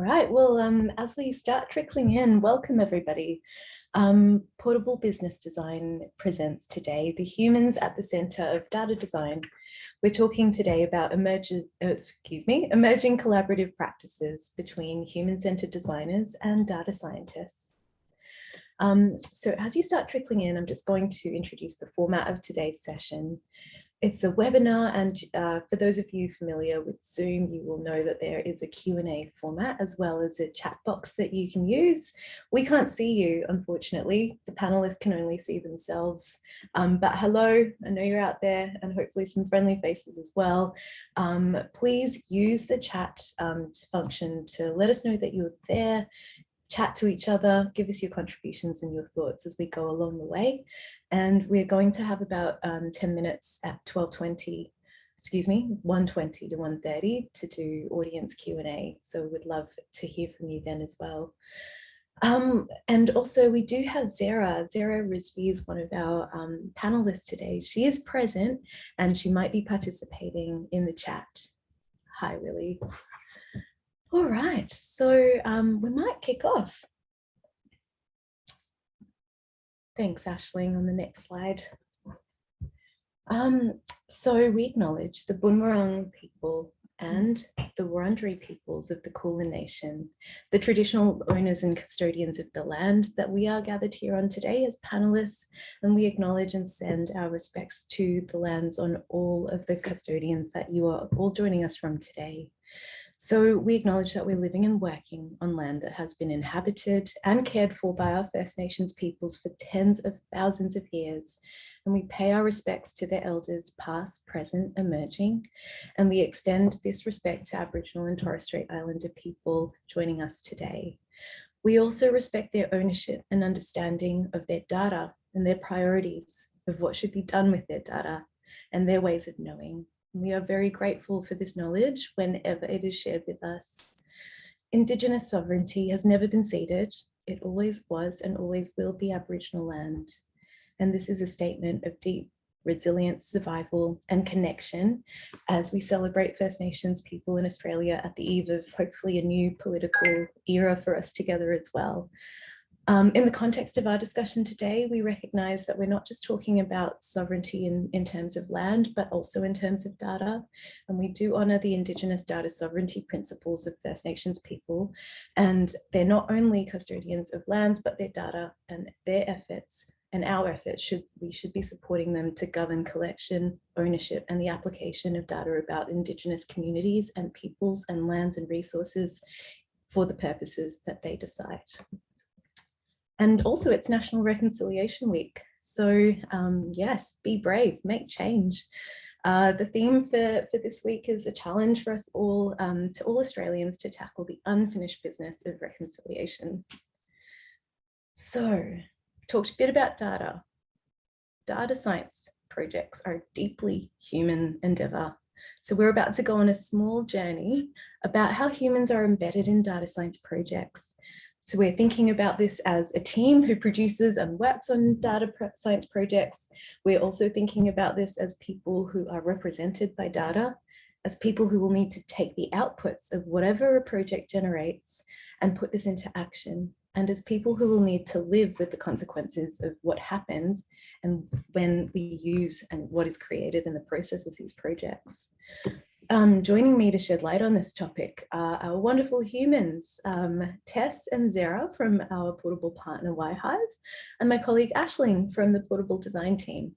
right, well, as we start trickling in, welcome everybody. Portable Business Design presents today the humans at the center of data design. We're talking today about emerging collaborative practices between human-centered designers and data scientists. So as you start trickling in, I'm just going to introduce the format of today's session. It's a webinar, and for those of you familiar with Zoom, you will know that there is a Q&A format as well as a chat box that you can use. We can't see you, unfortunately. The panelists can only see themselves. But hello, I know you're out there, and hopefully some friendly faces as well. Please use the chat function to let us know that you're there. Chat to each other, give us your contributions and your thoughts as we go along the way. And we're going to have about 10 minutes at 1:20 to 1:30 to do audience Q&A. So we'd love to hear from you then as well. And also we do have Zara. Zara Rizvi is one of our panelists today. She is present and she might be participating in the chat. Hi, Willie. All right, so we might kick off. Thanks, Aisling, on the next slide. So we acknowledge the Bunurong people and the Wurundjeri peoples of the Kulin Nation, the traditional owners and custodians of the land that we are gathered here on today as panelists, and we acknowledge and send our respects to the lands on all of the custodians that you are all joining us from today. So we acknowledge that we're living and working on land that has been inhabited and cared for by our First Nations peoples for tens of thousands of years. And we pay our respects to their elders, past, present, emerging. And we extend this respect to Aboriginal and Torres Strait Islander people joining us today. We also respect their ownership and understanding of their data and their priorities of what should be done with their data and their ways of knowing. We are very grateful for this knowledge whenever it is shared with us. Indigenous sovereignty has never been ceded. It always was and always will be Aboriginal land. And this is a statement of deep resilience, survival, and connection as we celebrate First Nations people in Australia at the eve of hopefully a new political era for us together as well. In the context of our discussion today, we recognise that we're not just talking about sovereignty in terms of land, but also in terms of data. And we do honour the Indigenous data sovereignty principles of First Nations people. And they're not only custodians of lands, but their data and their efforts and our efforts we should be supporting them to govern collection, ownership, and the application of data about Indigenous communities and peoples and lands and resources for the purposes that they decide. And also it's National Reconciliation Week. So yes, be brave, make change. The theme for this week is a challenge for us all, to all Australians, to tackle the unfinished business of reconciliation. So talked a bit about data. Data science projects are a deeply human endeavour. So we're about to go on a small journey about how humans are embedded in data science projects. So we're thinking about this as a team who produces and works on data science projects. We're also thinking about this as people who are represented by data, as people who will need to take the outputs of whatever a project generates and put this into action, and as people who will need to live with the consequences of what happens and when we use and what is created in the process of these projects. Joining me to shed light on this topic are our wonderful humans, Tess and Zara from our portable partner Y-Hive, and my colleague Aisling from the portable design team.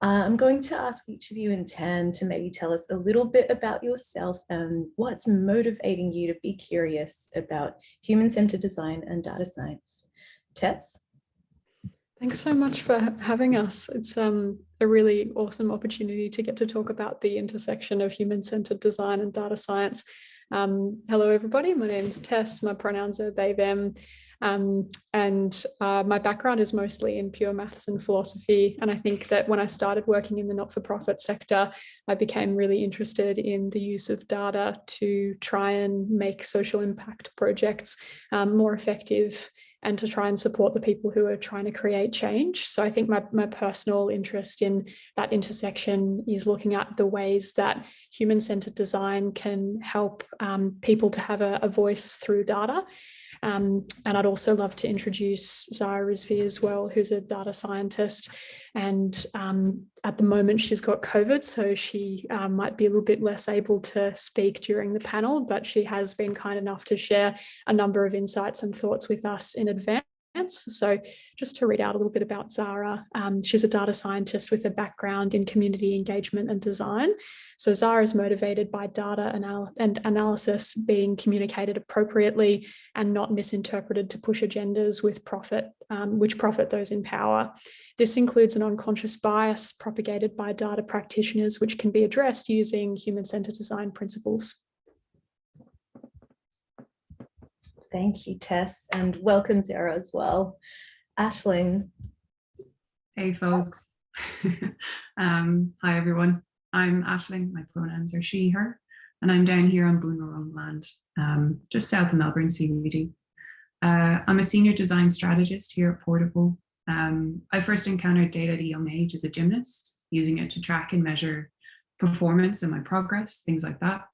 I'm going to ask each of you in turn to maybe tell us a little bit about yourself and what's motivating you to be curious about human-centered design and data science. Tess? Thanks so much for having us. It's a really awesome opportunity to get to talk about the intersection of human-centered design and data science. Hello, everybody. My name's Tess. My pronouns are they, them. My background is mostly in pure maths and philosophy. And I think that when I started working in the not-for-profit sector, I became really interested in the use of data to try and make social impact projects more effective and to try and support the people who are trying to create change. So I think my personal interest in that intersection is looking at the ways that human-centered design can help people to have a voice through data. And I'd also love to introduce Zara Rizvi as well, who's a data scientist. And at the moment she's got COVID, so she might be a little bit less able to speak during the panel, but she has been kind enough to share a number of insights and thoughts with us in advance. So just to read out a little bit about Zara, she's a data scientist with a background in community engagement and design. So Zara is motivated by data and analysis being communicated appropriately and not misinterpreted to push agendas with profit, which profit those in power. This includes an unconscious bias propagated by data practitioners, which can be addressed using human-centered design principles. Thank you, Tess, and welcome, Sarah, as well. Aisling. Hey, folks. Hi, everyone. I'm Aisling. My pronouns are she, her, and I'm down here on Boon Wurrung land, just south of Melbourne CBD. I'm a senior design strategist here at Portable. I first encountered data at a young age as a gymnast, using it to track and measure performance and my progress, things like that.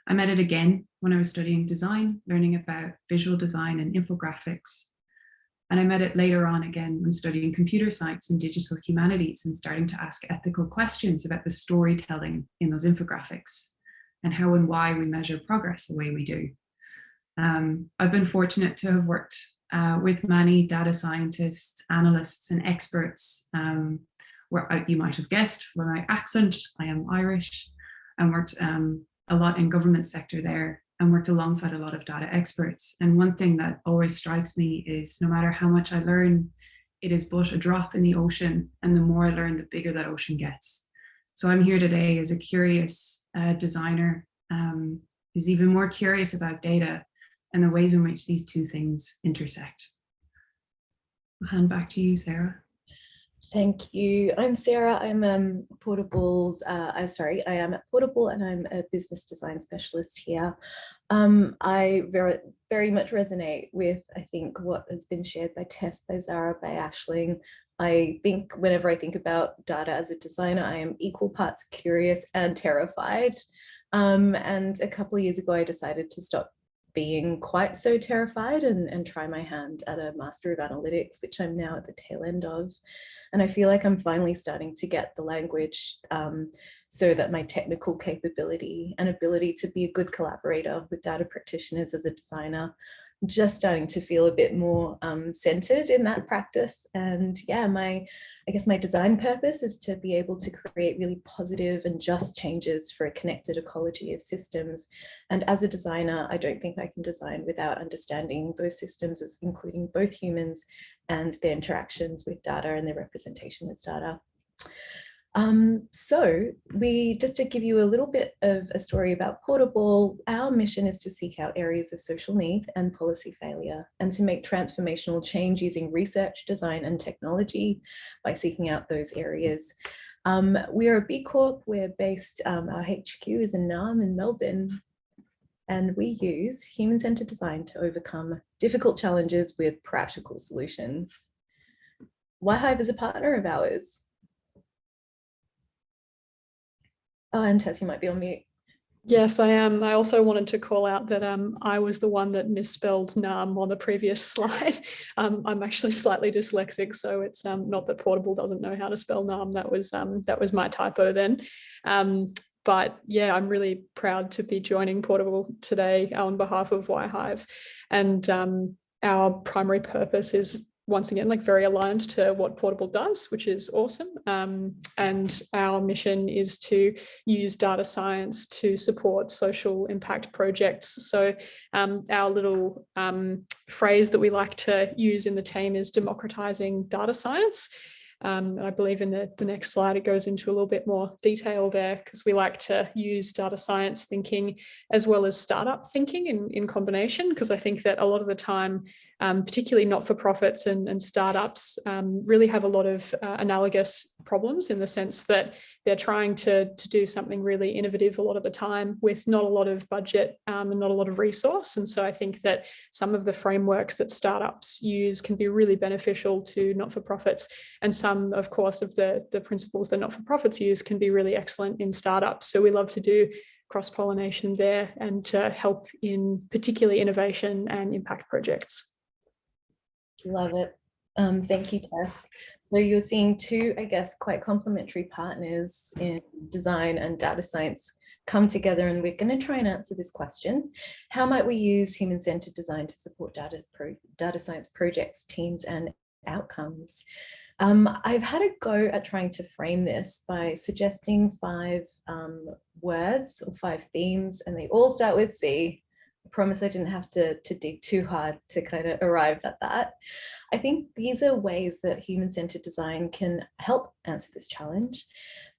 I met it again when I was studying design, learning about visual design and infographics. And I met it later on again when studying computer science and digital humanities and starting to ask ethical questions about the storytelling in those infographics and how and why we measure progress the way we do. I've been fortunate to have worked with many data scientists, analysts, and experts, where you might have guessed from my accent, I am Irish, and worked a lot in government sector there and worked alongside a lot of data experts. And one thing that always strikes me is no matter how much I learn, it is but a drop in the ocean. And the more I learn, the bigger that ocean gets. So I'm here today as a curious designer who's even more curious about data and the ways in which these two things intersect. I'll hand back to you, Sarah. Thank you. I'm Sarah. I'm Portable's, I am at Portable and I'm a business design specialist here. I very much resonate with, I think, what has been shared by Tess, by Zara, by Aisling. I think whenever I think about data as a designer, I am equal parts curious and terrified. And a couple of years ago, I decided to stop being quite so terrified and try my hand at a Master of Analytics, which I'm now at the tail end of. And I feel like I'm finally starting to get the language so that my technical capability and ability to be a good collaborator with data practitioners as a designer, just starting to feel a bit more centered in that practice. And yeah, I guess my design purpose is to be able to create really positive and just changes for a connected ecology of systems. And as a designer, I don't think I can design without understanding those systems as including both humans and their interactions with data and their representation as data. So just to give you a little bit of a story about Portable, our mission is to seek out areas of social need and policy failure and to make transformational change using research, design and technology by seeking out those areas. We are a B Corp, we're based, our HQ is in Naarm in Melbourne, and we use human-centered design to overcome difficult challenges with practical solutions. Y-Hive is a partner of ours. Oh, and Tess, you might be on mute. Yes, I am. I also wanted to call out that I was the one that misspelled Naarm on the previous slide. I'm actually slightly dyslexic, so it's not that Portable doesn't know how to spell Naarm. That was my typo then. But yeah, I'm really proud to be joining Portable today on behalf of Y-Hive. And our primary purpose is once again, like very aligned to what Portable does, which is awesome. And our mission is to use data science to support social impact projects. So our little phrase that we like to use in the team is democratizing data science. And I believe in the next slide, it goes into a little bit more detail there, because we like to use data science thinking as well as startup thinking in combination, because I think that a lot of the time, particularly not-for-profits and startups really have a lot of analogous problems, in the sense that they're trying to do something really innovative a lot of the time with not a lot of budget and not a lot of resource. And so I think that some of the frameworks that startups use can be really beneficial to not-for-profits, and some, of course, of the principles that not-for-profits use can be really excellent in startups. So we love to do cross-pollination there and to help in particularly innovation and impact projects. Love it. Thank you, Tess. So you're seeing two, I guess, quite complementary partners in design and data science come together, and we're going to try and answer this question. How might we use human-centered design to support data science projects, teams, and outcomes? I've had a go at trying to frame this by suggesting 5 words or 5 themes, and they all start with C. I promise I didn't have to dig too hard to kind of arrive at that. I think these are ways that human-centered design can help answer this challenge.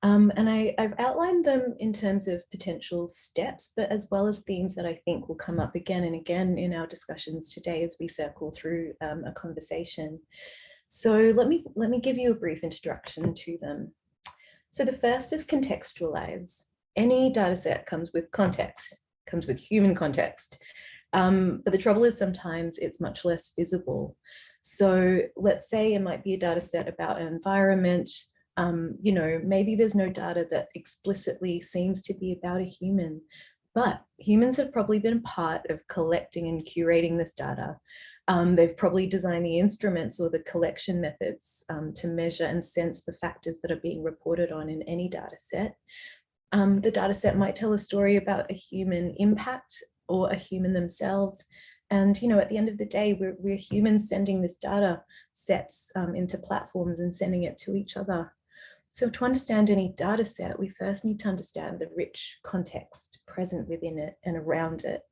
And I've outlined them in terms of potential steps, but as well as themes that I think will come up again and again in our discussions today as we circle through a conversation. So let me give you a brief introduction to them. So the first is contextualize. Any data set comes with context, comes with human context. But the trouble is sometimes it's much less visible. So let's say it might be a data set about an environment. You know, maybe there's no data that explicitly seems to be about a human, but humans have probably been part of collecting and curating this data. They've probably designed the instruments or the collection methods to measure and sense the factors that are being reported on in any data set. The data set might tell a story about a human impact or a human themselves. And, you know, at the end of the day, we're humans sending this data sets into platforms and sending it to each other. So to understand any data set, we first need to understand the rich context present within it and around it.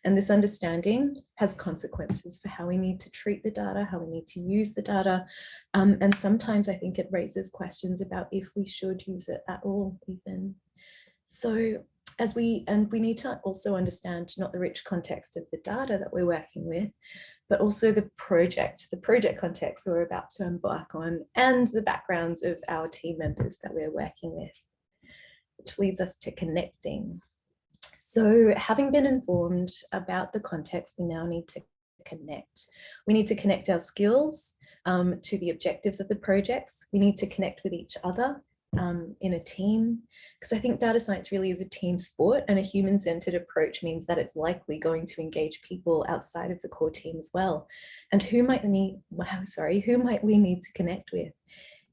And this understanding has consequences for how we need to treat the data, how we need to use the data. And sometimes I think it raises questions about if we should use it at all even. So we need to also understand not the rich context of the data that we're working with, but also the project context that we're about to embark on, and the backgrounds of our team members that we're working with, which leads us to connecting. So having been informed about the context, we now need to connect. We need to connect our skills to the objectives of the projects. We need to connect with each other in a team, because I think data science really is a team sport, and a human-centered approach means that it's likely going to engage people outside of the core team as well. And who might we need to connect with?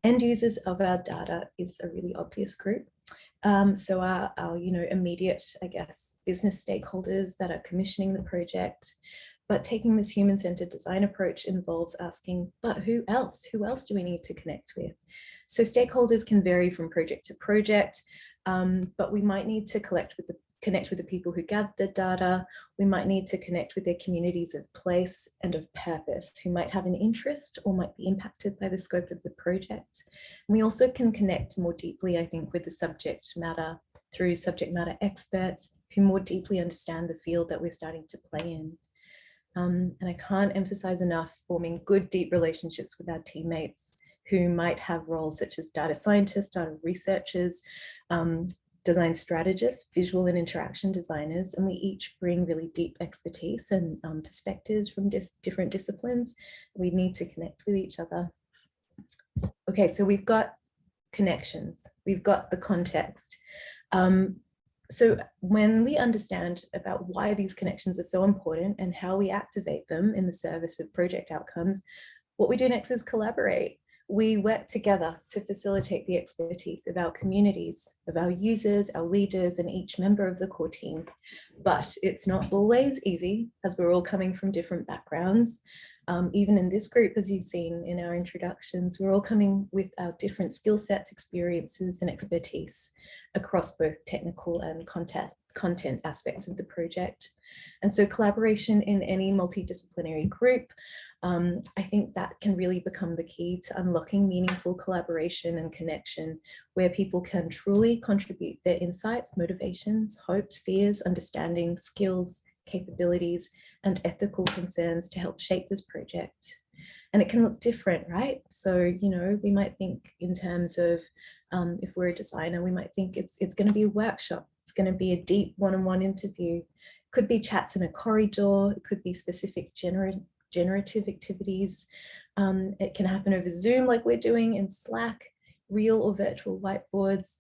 End users of our data is a really obvious group. So our immediate, I guess, business stakeholders that are commissioning the project. But taking this human-centered design approach involves asking, but who else? Who else do we need to connect with? So stakeholders can vary from project to project, but we might need to connect with the people who gather the data. We might need to connect with their communities of place and of purpose, who might have an interest or might be impacted by the scope of the project. And we also can connect more deeply, I think, with the subject matter through subject matter experts who more deeply understand the field that we're starting to play in. And I can't emphasize enough forming good, deep relationships with our teammates who might have roles such as data scientists, data researchers, design strategists, visual and interaction designers, and we each bring really deep expertise and perspectives from different disciplines. We need to connect with each other. Okay, so we've got connections, we've got the context. So when we understand about why these connections are so important and how we activate them in the service of project outcomes, what we do next is collaborate. We work together to facilitate the expertise of our communities, of our users, our leaders, and each member of the core team. But it's not always easy, as we're all coming from different backgrounds. Even in this group, as you've seen in our introductions, we're all coming with our different skill sets, experiences, and expertise across both technical and content aspects of the project. And so collaboration in any multidisciplinary group, I think that can really become the key to unlocking meaningful collaboration and connection, where people can truly contribute their insights, motivations, hopes, fears, understanding, skills, capabilities, and ethical concerns to help shape this project. And it can look different, right? So, you know, we might think in terms of, if we're a designer, we might think it's going to be a workshop. It's going to be a deep one-on-one interview. It could be chats in a corridor. It could be specific generative activities. It can happen over Zoom like we're doing, in Slack, real or virtual whiteboards.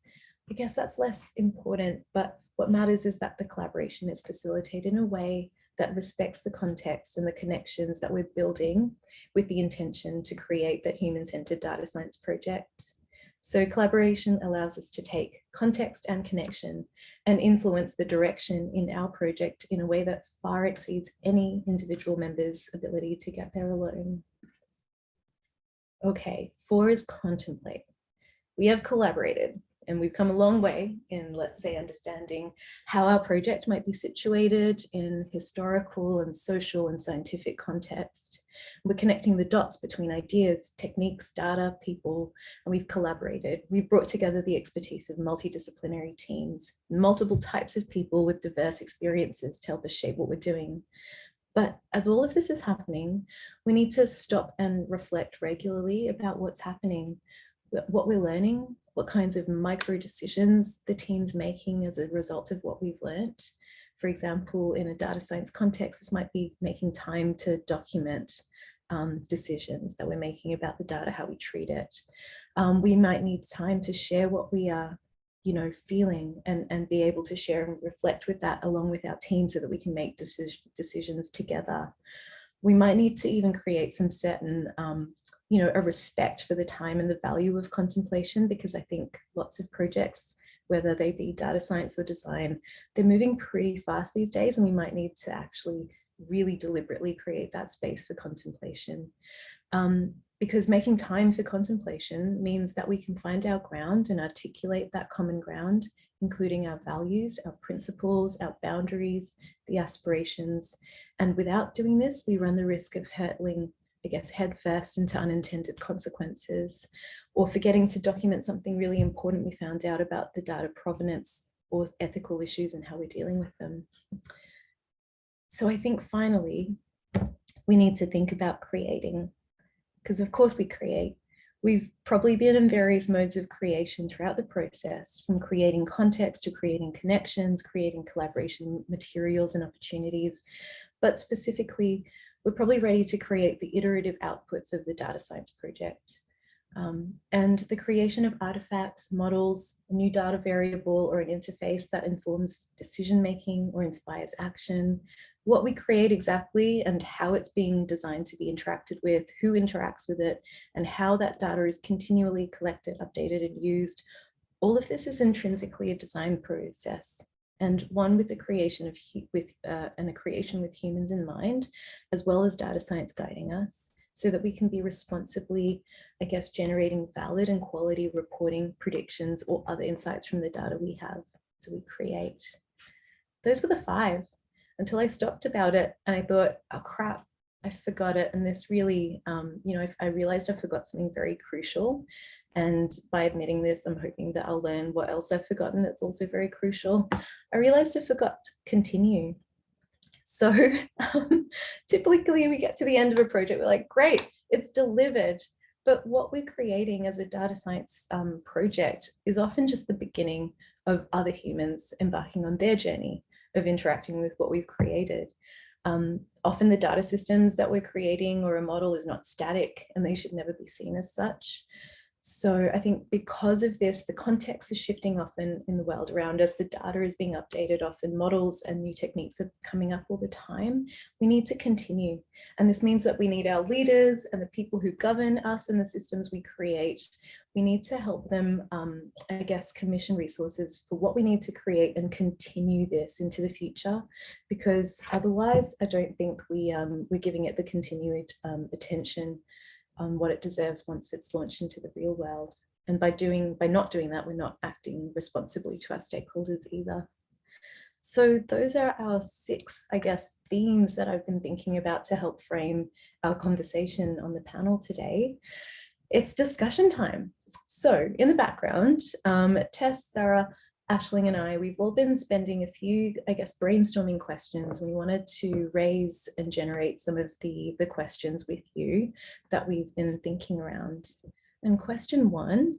I guess that's less important, but what matters is that the collaboration is facilitated in a way that respects the context and the connections that we're building with the intention to create that human-centered data science project. So collaboration allows us to take context and connection and influence the direction in our project in a way that far exceeds any individual member's ability to get there alone. Okay, 4 is contemplate. We have collaborated, and we've come a long way in, let's say, understanding how our project might be situated in historical and social and scientific context. We're connecting the dots between ideas, techniques, data, people, and we've collaborated. We've brought together the expertise of multidisciplinary teams, multiple types of people with diverse experiences to help us shape what we're doing. But as all of this is happening, we need to stop and reflect regularly about what's happening, what we're learning, what kinds of micro decisions the team's making as a result of what we've learned. For example, in a data science context, this might be making time to document decisions that we're making about the data, how we treat it. We might need time to share what we are, you know, feeling, and be able to share and reflect with that along with our team so that we can make decisions together. We might need to even create some certain you know, a respect for the time and the value of contemplation, because I think lots of projects, whether they be data science or design, they're moving pretty fast these days, and we might need to actually really deliberately create that space for contemplation. Because making time for contemplation means that we can find our ground and articulate that common ground, including our values, our principles, our boundaries, the aspirations. And without doing this, we run the risk of hurtling, I guess, headfirst into unintended consequences, or forgetting to document something really important we found out about the data provenance or ethical issues and how we're dealing with them. So I think finally, we need to think about creating, because of course we create. We've probably been in various modes of creation throughout the process, from creating context to creating connections, creating collaboration materials and opportunities, but specifically, we're probably ready to create the iterative outputs of the data science project. And the creation of artifacts, models, a new data variable, or an interface that informs decision-making or inspires action, what we create exactly and how it's being designed to be interacted with, who interacts with it, and how that data is continually collected, updated, and used. All of this is intrinsically a design process, and one with the creation of with humans in mind, as well as data science guiding us, so that we can be responsibly, I guess, generating valid and quality reporting, predictions, or other insights from the data we have, so we create. Those were the 5, until I stopped about it and I thought, oh crap, I forgot it. And this really, you know, I realized I forgot something very crucial. And by admitting this, I'm hoping that I'll learn what else I've forgotten that's also very crucial. I realized I forgot to continue. So typically we get to the end of a project, we're like, great, it's delivered. But what we're creating as a data science project is often just the beginning of other humans embarking on their journey of interacting with what we've created. Often the data systems that we're creating or a model is not static, and they should never be seen as such. So I think because of this, the context is shifting often in the world around us. The data is being updated often, models and new techniques are coming up all the time. We need to continue. And this means that we need our leaders and the people who govern us and the systems we create. We need to help them, I guess, commission resources for what we need to create and continue this into the future, because otherwise I don't think we're giving it the continued attention on what it deserves once it's launched into the real world. And by not doing that, we're not acting responsibly to our stakeholders either. So those are our 6, I guess, themes that I've been thinking about to help frame our conversation on the panel today. It's discussion time. So in the background, Tess, Sarah, Aisling and I, we've all been spending a few, I guess, brainstorming questions. We wanted to raise and generate some of the questions with you that we've been thinking around. And question 1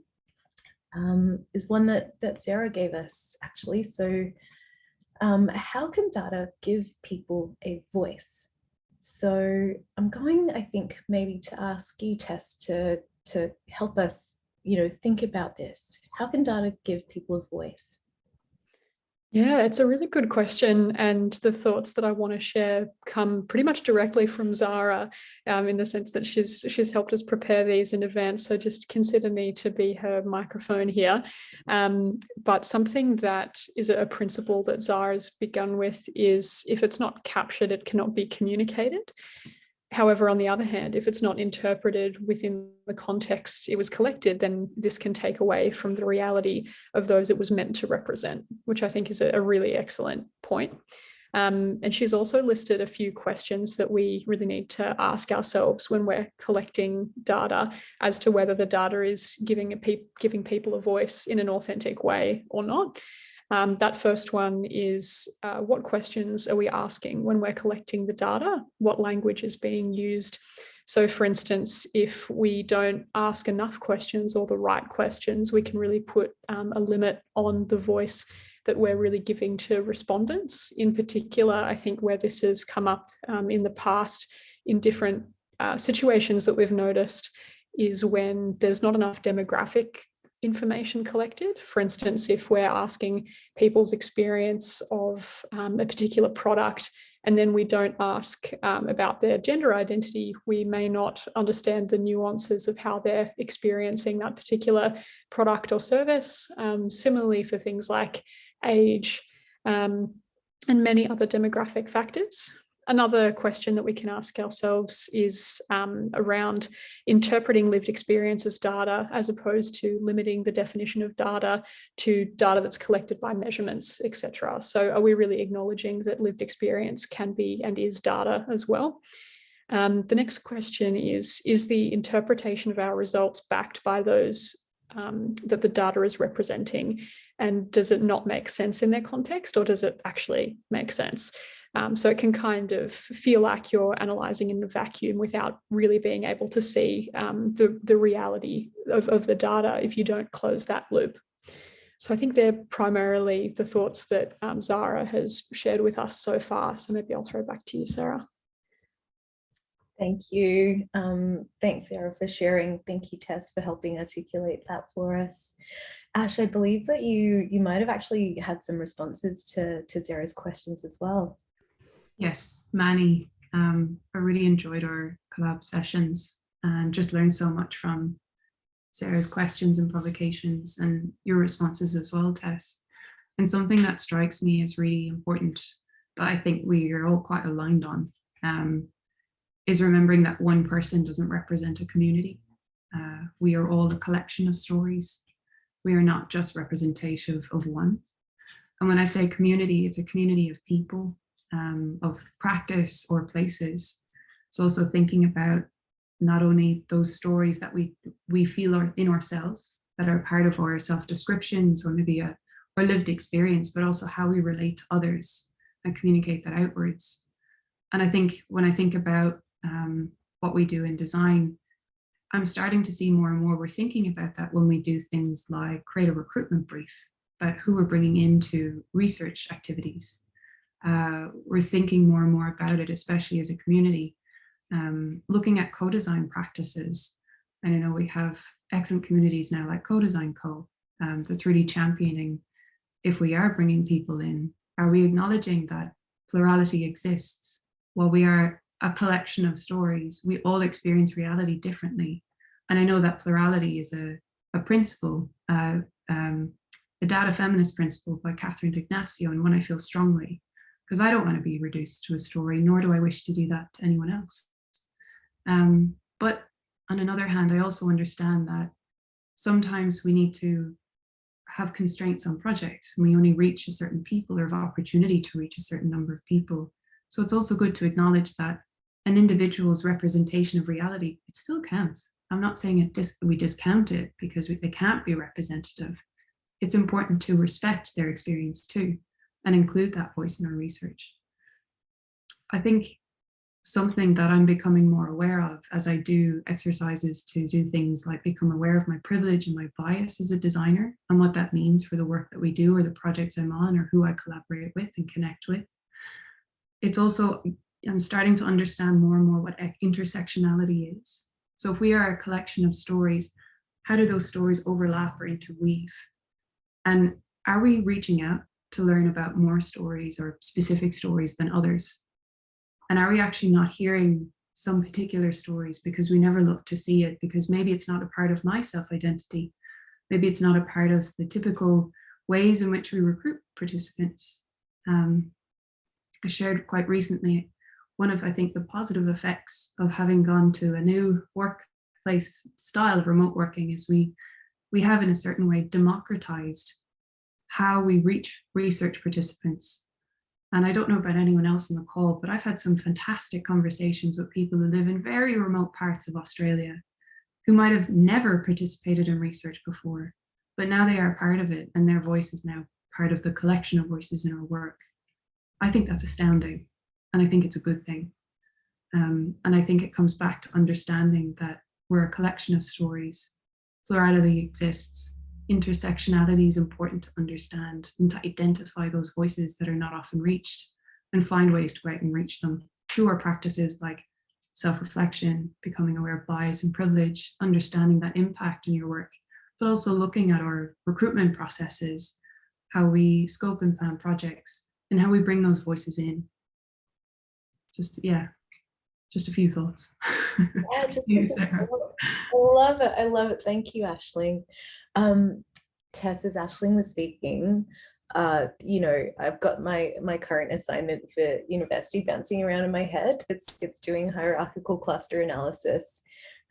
is one that Sarah gave us, actually. So how can data give people a voice? So I'm going, I think, maybe to ask you, Tess, to help us, think about this. How can data give people a voice? Yeah, it's a really good question. And the thoughts that I want to share come pretty much directly from Zara, in the sense that she's helped us prepare these in advance. So just consider me to be her microphone here. But something that is a principle that Zara's begun with is, if it's not captured, it cannot be communicated. However, on the other hand, if it's not interpreted within the context it was collected, then this can take away from the reality of those it was meant to represent, which I think is a really excellent point. And she's also listed a few questions that we really need to ask ourselves when we're collecting data as to whether the data is giving people a voice in an authentic way or not. That first one is, what questions are we asking when we're collecting the data? What language is being used? So for instance, if we don't ask enough questions or the right questions, we can really put a limit on the voice that we're really giving to respondents. In particular, I think where this has come up in the past in different situations that we've noticed is when there's not enough demographic information collected. For instance, if we're asking people's experience of a particular product, and then we don't ask about their gender identity, we may not understand the nuances of how they're experiencing that particular product or service. Similarly, for things like age and many other demographic factors. Another question that we can ask ourselves is around interpreting lived experience as data, as opposed to limiting the definition of data to data that's collected by measurements, etc. So are we really acknowledging that lived experience can be and is data as well? The next question is the interpretation of our results backed by those that the data is representing? And does it not make sense in their context, or does it actually make sense? So it can kind of feel like you're analysing in a vacuum without really being able to see the reality of the data if you don't close that loop. So I think they're primarily the thoughts that Zara has shared with us so far. So maybe I'll throw back to you, Sarah. Thank you. Thanks, Sarah, for sharing. Thank you, Tess, for helping articulate that for us. Ash, I believe that you might have actually had some responses to Sarah's questions as well. Yes, many. I really enjoyed our collab sessions and just learned so much from Sarah's questions and provocations and your responses as well, Tess. And something that strikes me as really important that I think we are all quite aligned on is remembering that one person doesn't represent a community. We are all a collection of stories. We are not just representative of one. And when I say community, it's a community of people, of practice or places. It's also thinking about not only those stories that we feel are in ourselves, that are part of our self-descriptions or maybe our lived experience, but also how we relate to others and communicate that outwards. And I think when I think about what we do in design, I'm starting to see more and more we're thinking about that when we do things like create a recruitment brief about who we're bringing into research activities. We're thinking more and more about it, especially as a community, looking at co-design practices. And I know we have excellent communities now like Co-Design Co. That's really championing, if we are bringing people in, are we acknowledging that plurality exists? While we are a collection of stories, we all experience reality differently. And I know that plurality is a principle, a data feminist principle by Catherine D'Ignacio, and one I feel strongly, because I don't want to be reduced to a story, nor do I wish to do that to anyone else. But on another hand, I also understand that sometimes we need to have constraints on projects, and we only reach a certain people or have opportunity to reach a certain number of people. So it's also good to acknowledge that an individual's representation of reality, it still counts. I'm not saying we discount it because they can't be representative. It's important to respect their experience too and include that voice in our research. I think something that I'm becoming more aware of as I do exercises to do things like become aware of my privilege and my bias as a designer and what that means for the work that we do or the projects I'm on or who I collaborate with and connect with. It's also, I'm starting to understand more and more what intersectionality is. So if we are a collection of stories, how do those stories overlap or interweave? And are we reaching out to learn about more stories or specific stories than others? And are we actually not hearing some particular stories because we never look to see it, because maybe it's not a part of my self-identity. Maybe it's not a part of the typical ways in which we recruit participants. I shared quite recently one of, I think, the positive effects of having gone to a new workplace style of remote working is we have in a certain way democratized how we reach research participants. And I don't know about anyone else in the call, but I've had some fantastic conversations with people who live in very remote parts of Australia who might have never participated in research before, but now they are part of it and their voice is now part of the collection of voices in our work. I think that's astounding, and I think it's a good thing. And I think it comes back to understanding that we're a collection of stories. Plurality exists. Intersectionality is important to understand and to identify those voices that are not often reached and find ways to go out and reach them through our practices like self-reflection, becoming aware of bias and privilege, understanding that impact in your work, but also looking at our recruitment processes, how we scope and plan projects, and how we bring those voices in. Just a few thoughts. Yeah, I love it. I love it. Thank you, Aisling. Tess, as Aisling was speaking, I've got my current assignment for university bouncing around in my head. It's doing hierarchical cluster analysis.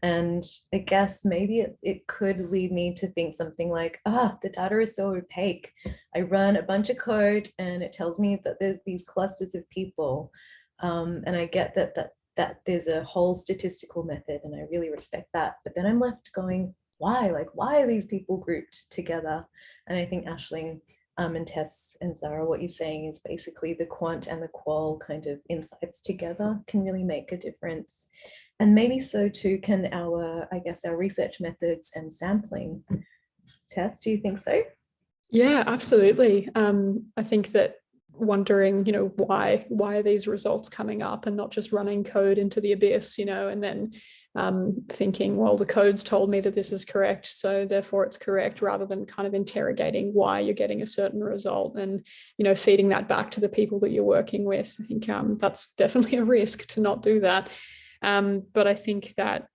And I guess maybe it could lead me to think something like, the data is so opaque. I run a bunch of code and it tells me that there's these clusters of people. And I get that there's a whole statistical method and I really respect that. But then I'm left going, why? Like, why are these people grouped together? And I think Aisling and Tess and Zara, what you're saying is basically the quant and the qual kind of insights together can really make a difference. And maybe so too can our research methods and sampling. Tess, do you think so? Yeah, absolutely. I think that wondering, why are these results coming up and not just running code into the abyss, and then thinking, well, the code's told me that this is correct, so therefore it's correct, rather than kind of interrogating why you're getting a certain result and, feeding that back to the people that you're working with. I think that's definitely a risk to not do that. But I think that,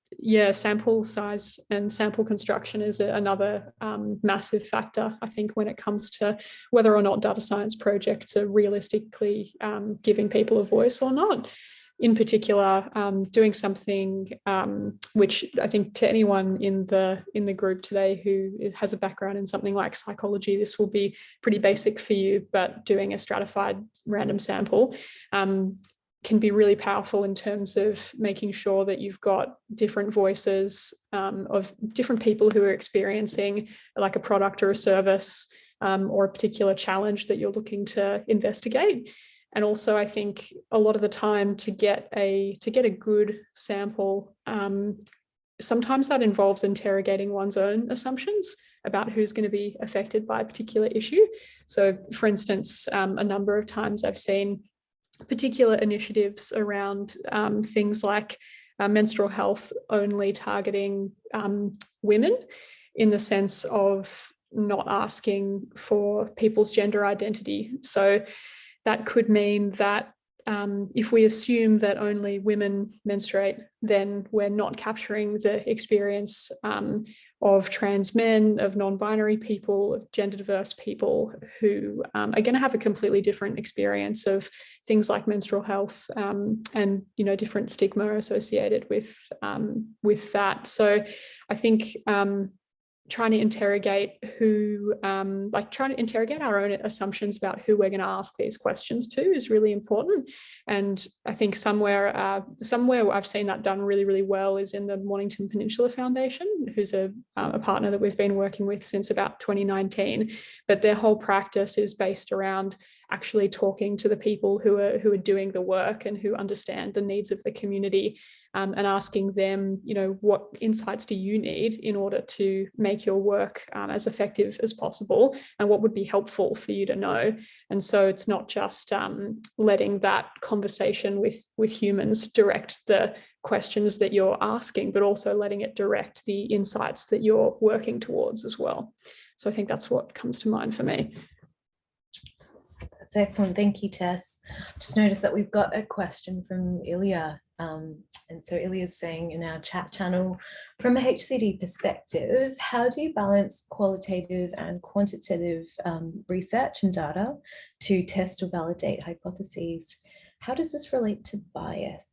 sample size and sample construction is another massive factor, I think, when it comes to whether or not data science projects are realistically giving people a voice or not. In particular, doing something which I think to anyone in the group today who has a background in something like psychology, this will be pretty basic for you, but doing a stratified random sample can be really powerful in terms of making sure that you've got different voices of different people who are experiencing like a product or a service or a particular challenge that you're looking to investigate. And also, I think a lot of the time to get a good sample, sometimes that involves interrogating one's own assumptions about who's going to be affected by a particular issue. So, for instance, a number of times I've seen particular initiatives around things like menstrual health only targeting women, in the sense of not asking for people's gender identity. So that could mean that if we assume that only women menstruate, then we're not capturing the experience of trans men, of non-binary people, of gender diverse people who are going to have a completely different experience of things like menstrual health and different stigma associated with that. So I think trying to interrogate trying to interrogate our own assumptions about who we're going to ask these questions to is really important. And I think somewhere I've seen that done really, really well is in the Mornington Peninsula Foundation, who's a partner that we've been working with since about 2019. But their whole practice is based around actually talking to the people who are doing the work and who understand the needs of the community, and asking them, what insights do you need in order to make your work as effective as possible, and what would be helpful for you to know. And so it's not just letting that conversation with humans direct the questions that you're asking, but also letting it direct the insights that you're working towards as well. So I think that's what comes to mind for me. That's excellent. Thank you, Tess. Just noticed that we've got a question from Ilya. And so Ilya's saying in our chat channel, from a HCD perspective, how do you balance qualitative and quantitative research and data to test or validate hypotheses? How does this relate to bias?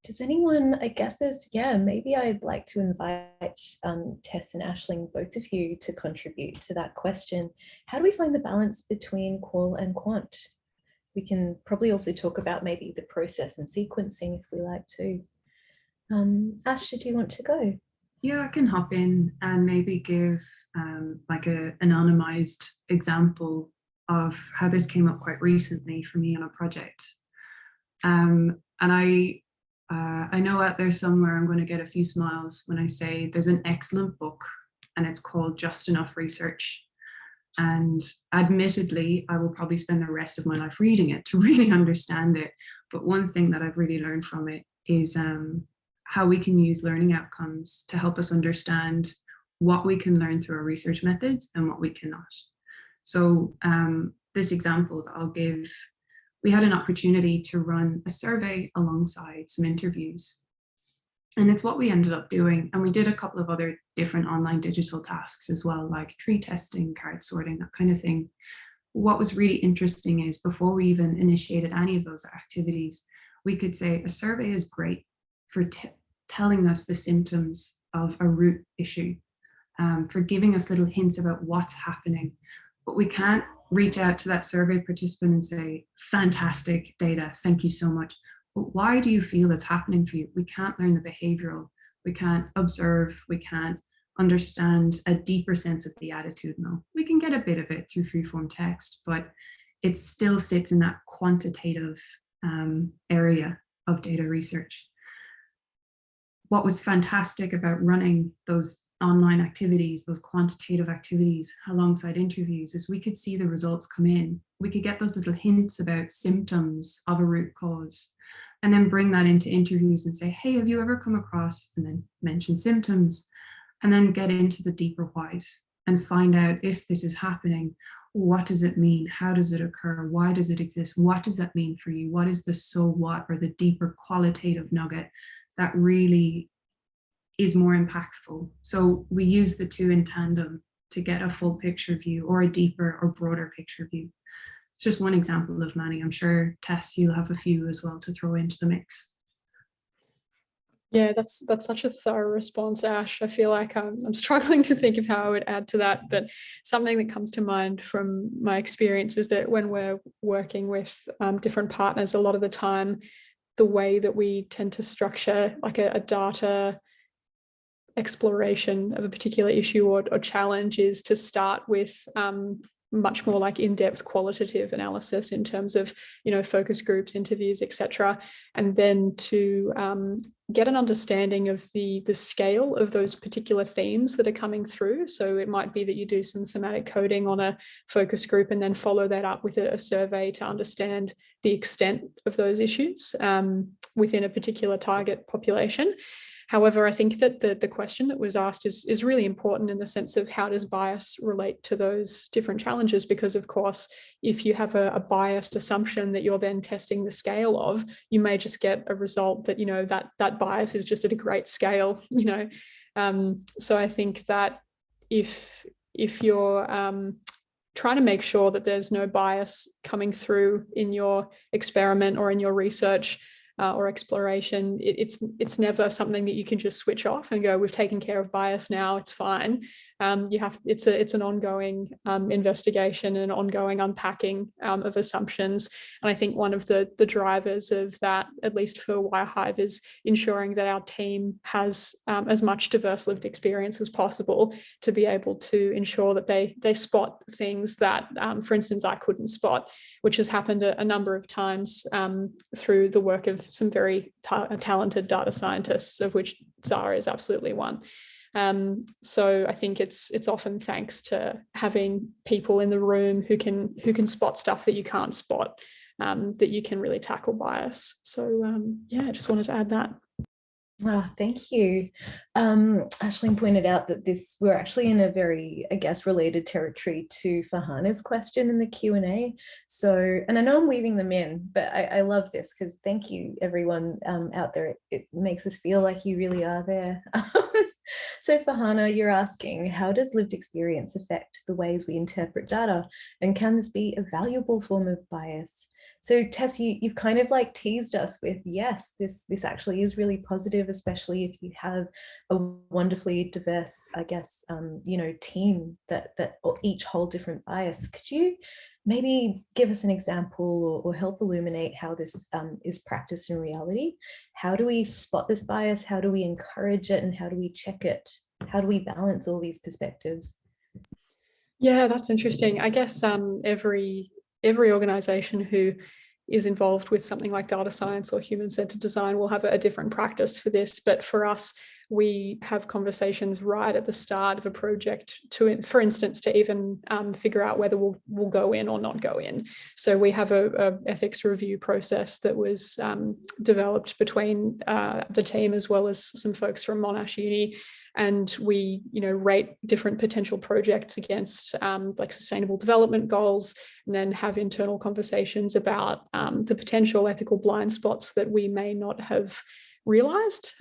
Does anyone, I guess maybe I'd like to invite Tess and Aisling, both of you, to contribute to that question. How do we find the balance between qual and quant? We can probably also talk about maybe the process and sequencing if we like to. Ash, do you want to go? Yeah, I can hop in and maybe give like an anonymized example of how this came up quite recently for me on a project. And I know out there somewhere I'm going to get a few smiles when I say there's an excellent book and it's called Just Enough Research. And admittedly, I will probably spend the rest of my life reading it to really understand it. But one thing that I've really learned from it is how we can use learning outcomes to help us understand what we can learn through our research methods and what we cannot. So this example that I'll give, we had an opportunity to run a survey alongside some interviews. And it's what we ended up doing. And we did a couple of other different online digital tasks as well, like tree testing, card sorting, that kind of thing. What was really interesting is before we even initiated any of those activities, we could say a survey is great for telling us the symptoms of a root issue, for giving us little hints about what's happening. But we can't reach out to that survey participant and say, fantastic data, thank you so much. But why do you feel it's happening for you? We can't learn the behavioral, we can't observe, we can't understand a deeper sense of the attitudinal. We can get a bit of it through free-form text, but it still sits in that quantitative area of data research. What was fantastic about running those online activities, those quantitative activities alongside interviews, is we could see the results come in. We could get those little hints about symptoms of a root cause, and then bring that into interviews and say, hey, have you ever come across, and then mention symptoms, and then get into the deeper whys and find out if this is happening, what does it mean? How does it occur? Why does it exist? What does that mean for you? What is the so what, or the deeper qualitative nugget that really is more impactful? So we use the two in tandem to get a full picture view, or a deeper or broader picture view. It's just one example of many. I'm sure, Tess, you'll have a few as well to throw into the mix. Yeah, that's such a thorough response, Ash. I feel like I'm struggling to think of how I would add to that, but something that comes to mind from my experience is that when we're working with different partners, a lot of the time, the way that we tend to structure like a data exploration of a particular issue or challenge is to start with much more like in-depth qualitative analysis in terms of, focus groups, interviews, etc., and then to get an understanding of the scale of those particular themes that are coming through. So it might be that you do some thematic coding on a focus group and then follow that up with a survey to understand the extent of those issues within a particular target population. However, I think that the question that was asked is really important in the sense of how does bias relate to those different challenges? Because of course, if you have a biased assumption that you're then testing the scale of, you may just get a result that, that bias is just at a great scale, So I think that if you're trying to make sure that there's no bias coming through in your experiment or in your research, or exploration, it's never something that you can just switch off and go, we've taken care of bias now, it's fine. It's an ongoing investigation and ongoing unpacking of assumptions. And I think one of the drivers of that, at least for Y-Hive, is ensuring that our team has as much diverse lived experience as possible to be able to ensure that they spot things that, for instance, I couldn't spot, which has happened a number of times through the work of some very talented data scientists, of which Zara is absolutely one. So I think it's often thanks to having people in the room who can spot stuff that you can't spot, that you can really tackle bias. So yeah, I just wanted to add that. Oh, thank you. Aisling pointed out that we're actually in a very, I guess, related territory to Farhana's question in the Q&A. So, and I know I'm weaving them in, but I love this because thank you, everyone out there. It makes us feel like you really are there. So Farhana, you're asking, how does lived experience affect the ways we interpret data? And can this be a valuable form of bias? So Tess, you've kind of like teased us with, yes, this actually is really positive, especially if you have a wonderfully diverse, I guess, team that each hold different bias. Could you maybe give us an example or help illuminate how this is practiced in reality? How do we spot this bias? How do we encourage it? And how do we check it? How do we balance all these perspectives? Yeah, that's interesting. I guess every organization who is involved with something like data science or human-centered design will have a different practice for this. But for us, we have conversations right at the start of a project to, for instance, to even figure out whether we'll go in or not go in. So we have a ethics review process that was developed between the team as well as some folks from Monash Uni. And we, rate different potential projects against like sustainable development goals, and then have internal conversations about the potential ethical blind spots that we may not have realized.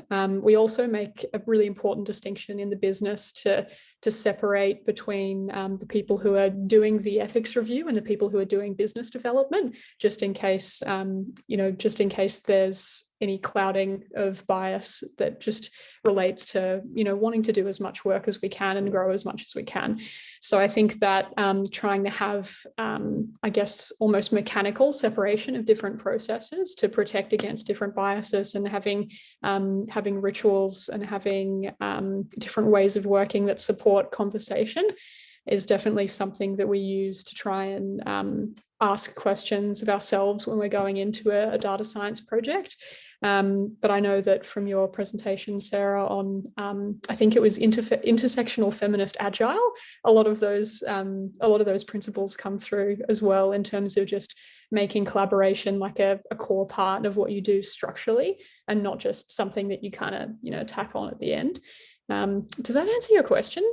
We also make a really important distinction in the business to separate between the people who are doing the ethics review and the people who are doing business development, just in case there's any clouding of bias that just relates to wanting to do as much work as we can and grow as much as we can. So I think that trying to have I guess almost mechanical separation of different processes to protect against different biases, and having rituals and having different ways of working that support conversation is definitely something that we use to try and ask questions of ourselves when we're going into a data science project. But I know that from your presentation, Sarah, on I think it was intersectional feminist agile, a lot of those principles come through as well, in terms of just making collaboration like a core part of what you do structurally, and not just something that you kind of tack on at the end. Does that answer your question?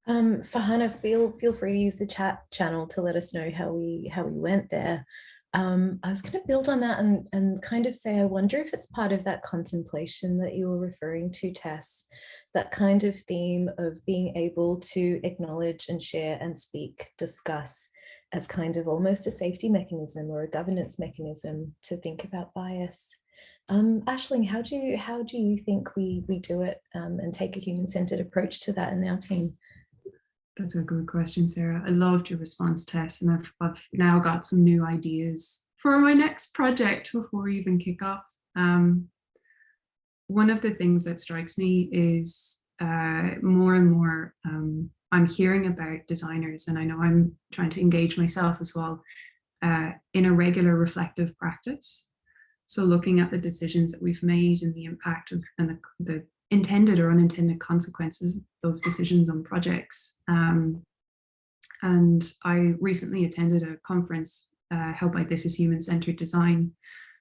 Farhana, feel free to use the chat channel to let us know how we went there. I was going to build on that and kind of say, I wonder if it's part of that contemplation that you were referring to, Tess, that kind of theme of being able to acknowledge and share and speak, discuss, as kind of almost a safety mechanism or a governance mechanism to think about bias. Aisling, how do you think we do it and take a human-centered approach to that in our team? That's a good question, Sarah. I loved your response, Tess, and I've now got some new ideas for my next project before we even kick off. One of the things that strikes me is more and more I'm hearing about designers, and I know I'm trying to engage myself as well, in a regular reflective practice. So looking at the decisions that we've made and the impact of and the intended or unintended consequences of those decisions on projects. And I recently attended a conference held by This Is Human-Centered Design,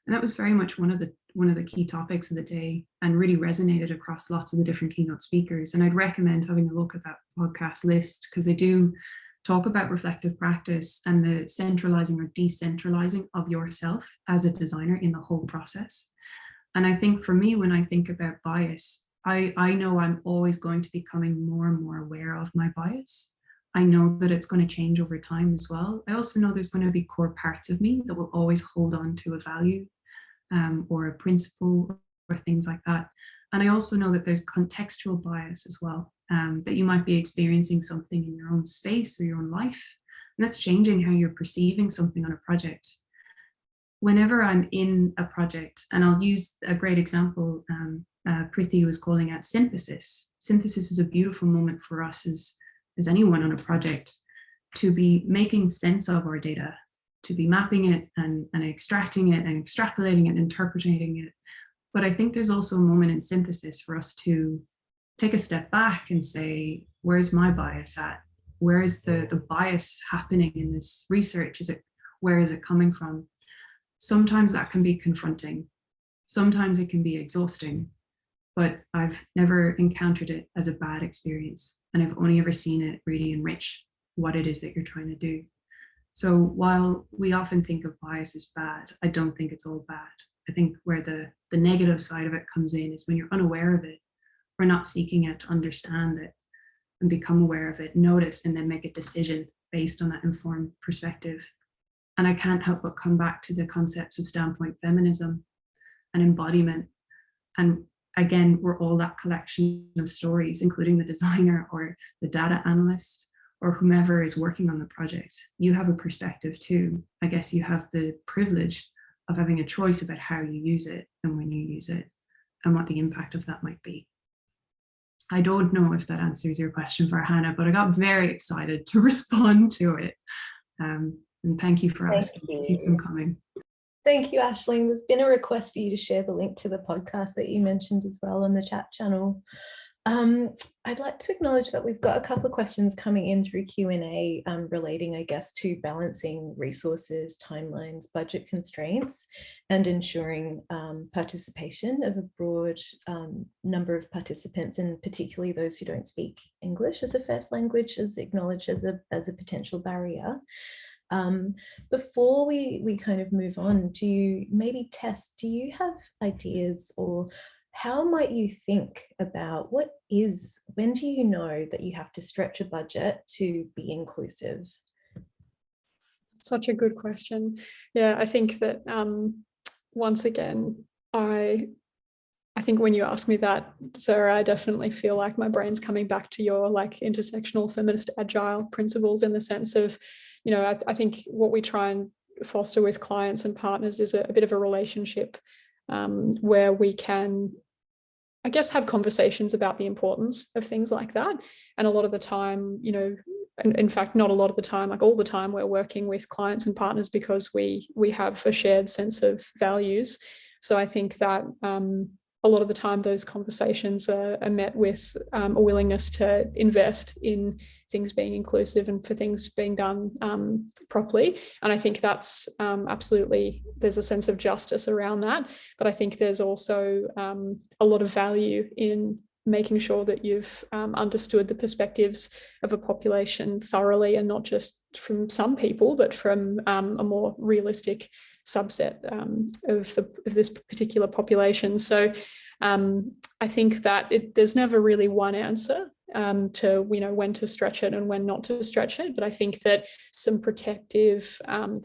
and that was very much one of the key topics of the day, and really resonated across lots of the different keynote speakers. And I'd recommend having a look at that podcast list, because they do talk about reflective practice and the centralizing or decentralizing of yourself as a designer in the whole process. And I think for me, when I think about bias, I know I'm always going to be becoming more and more aware of my bias. I know that it's going to change over time as well. I also know there's going to be core parts of me that will always hold on to a value. or a principle or things like that. And I also know that there's contextual bias as well, that you might be experiencing something in your own space or your own life, and that's changing how you're perceiving something on a project. Whenever I'm in a project, and I'll use a great example, Prithi was calling out synthesis. Synthesis is a beautiful moment for us as anyone on a project to be making sense of our data, to be mapping it and extracting it and extrapolating it, interpreting it. But I think there's also a moment in synthesis for us to take a step back and say, where's my bias at? Where is the bias happening in this research? Where is it coming from? Sometimes that can be confronting. Sometimes it can be exhausting, but I've never encountered it as a bad experience. And I've only ever seen it really enrich what it is that you're trying to do. So while we often think of bias as bad, I don't think it's all bad. I think where the negative side of it comes in is when you're unaware of it, or not seeking it to understand it and become aware of it, notice, and then make a decision based on that informed perspective. And I can't help but come back to the concepts of standpoint feminism and embodiment. And again, we're all that collection of stories, including the designer or the data analyst or whomever is working on the project. You have a perspective too. I guess you have the privilege of having a choice about how you use it and when you use it and what the impact of that might be. I don't know if that answers your question for Hannah, but I got very excited to respond to it. And thank you for asking. Keep them coming. Thank you, Aisling. There's been a request for you to share the link to the podcast that you mentioned as well on the chat channel. I'd like to acknowledge that we've got a couple of questions coming in through Q&A relating, I guess, to balancing resources, timelines, budget constraints, and ensuring participation of a broad number of participants, and particularly those who don't speak English as a first language is acknowledged as a potential barrier. Before we kind of move on, do you have ideas, or how might you think about when do you know that you have to stretch a budget to be inclusive? Such a good question. Yeah, I think that once again, I think when you ask me that, Sarah, I definitely feel like my brain's coming back to your like intersectional feminist agile principles, in the sense of, you know, I think what we try and foster with clients and partners is a bit of a relationship where we can, I guess, have conversations about the importance of things like that. And a lot of the time, you know, in fact, not a lot of the time, like all the time, we're working with clients and partners because we have a shared sense of values. So I think that a lot of the time those conversations are met with a willingness to invest in things being inclusive and for things being done properly. And I think that's absolutely, there's a sense of justice around that. But I think there's also a lot of value in making sure that you've understood the perspectives of a population thoroughly, and not just from some people, but from a more realistic subset of this particular population. So I think that there's never really one answer to, you know, when to stretch it and when not to stretch it. But I think that some protective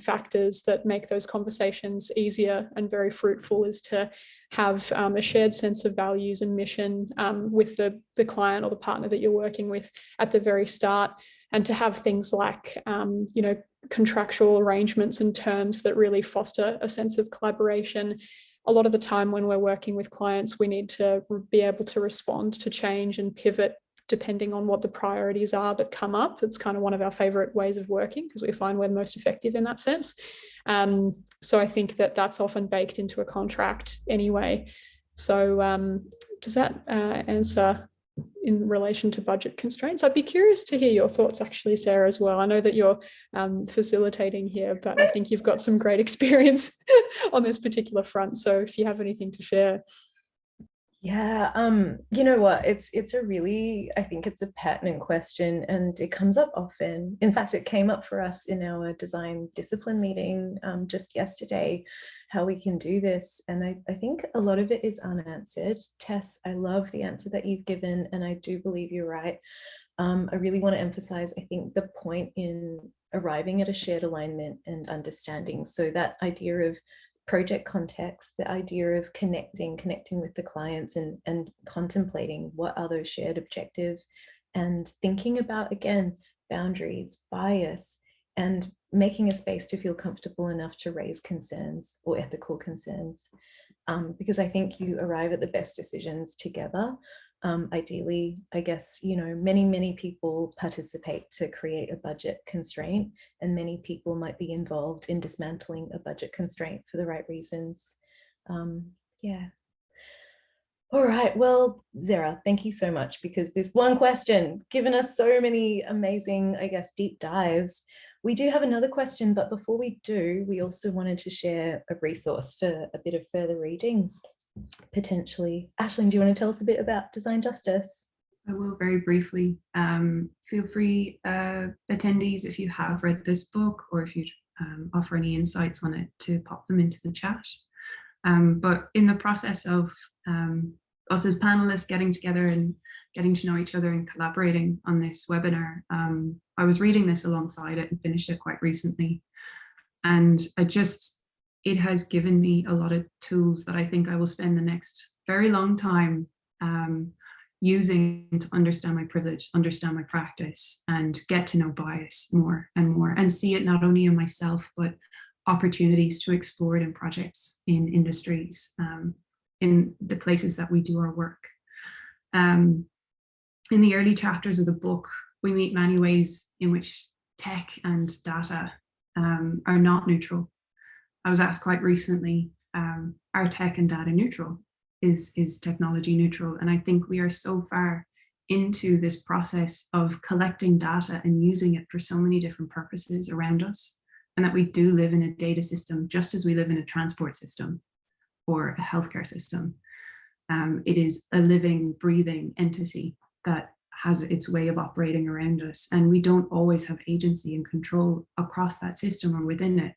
factors that make those conversations easier and very fruitful is to have a shared sense of values and mission with the client or the partner that you're working with at the very start, and to have things like, you know, contractual arrangements and terms that really foster a sense of collaboration. A lot of the time when we're working with clients, we need to be able to respond to change and pivot depending on what the priorities are that come up. It's kind of one of our favorite ways of working because we find we're most effective in that sense. So I think that that's often baked into a contract anyway. So does that answer in relation to budget constraints? I'd be curious to hear your thoughts actually, Sarah, as well. I know that you're facilitating here, but I think you've got some great experience on this particular front. So if you have anything to share. Yeah, you know what, it's a really, I think it's a pertinent question, and it comes up often. In fact, it came up for us in our design discipline meeting just yesterday, how we can do this. And I think a lot of it is unanswered. Tess, I love the answer that you've given, and I do believe you're right. I really want to emphasize, I think, the point in arriving at a shared alignment and understanding. So that idea of project context, the idea of connecting with the clients and contemplating what are those shared objectives, and thinking about, again, boundaries, bias, and making a space to feel comfortable enough to raise concerns or ethical concerns. Because I think you arrive at the best decisions together. Ideally, I guess, many people participate to create a budget constraint, and many people might be involved in dismantling a budget constraint for the right reasons. Yeah. All right, well, Zara, thank you so much, because this one question given us so many amazing, I guess, deep dives. We do have another question, but before we do, we also wanted to share a resource for a bit of further reading, potentially. Aisling, do you want to tell us a bit about design justice? I will very briefly. Feel free, attendees, if you have read this book or if you offer any insights on it, to pop them into the chat. But in the process of us as panelists getting together and getting to know each other and collaborating on this webinar, I was reading this alongside it and finished it quite recently. And it has given me a lot of tools that I think I will spend the next very long time using to understand my privilege, understand my practice, and get to know bias more and more, and see it not only in myself, but opportunities to explore it in projects, in industries, in the places that we do our work. In the early chapters of the book, we meet many ways in which tech and data are not neutral. I was asked quite recently, are tech and data neutral? Is technology neutral? And I think we are so far into this process of collecting data and using it for so many different purposes around us, and that we do live in a data system just as we live in a transport system or a healthcare system. It is a living, breathing entity that has its way of operating around us, and we don't always have agency and control across that system or within it.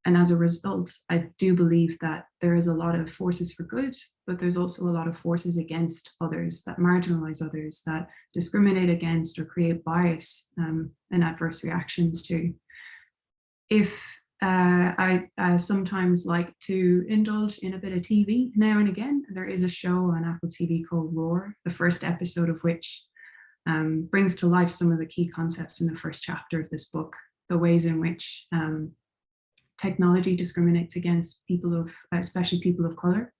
And as a result, I do believe that there is a lot of forces for good, but there's also a lot of forces against others, that marginalize others, that discriminate against or create bias and adverse reactions to. If I sometimes like to indulge in a bit of TV now and again, there is a show on Apple TV called Roar, the first episode of which brings to life some of the key concepts in the first chapter of this book, the ways in which technology discriminates against people especially people of color,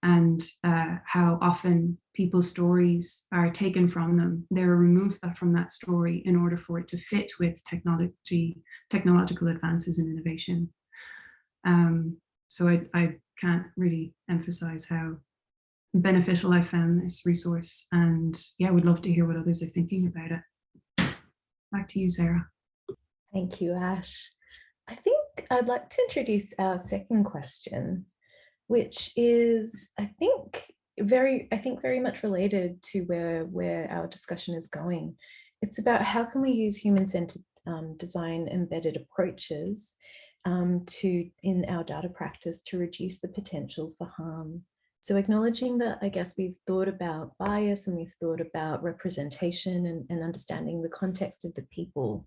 and how often people's stories are taken from them. They're removed from that story in order for it to fit with technological advances and innovation. So I can't really emphasize how beneficial I found this resource, and yeah, would love to hear what others are thinking about it. Back to you, Sarah. Thank you, Ash. I think I'd like to introduce our second question, which is, I think very much related to where our discussion is going. It's about how can we use human-centered design embedded approaches in our data practice to reduce the potential for harm. So acknowledging that, I guess we've thought about bias and we've thought about representation and understanding the context of the people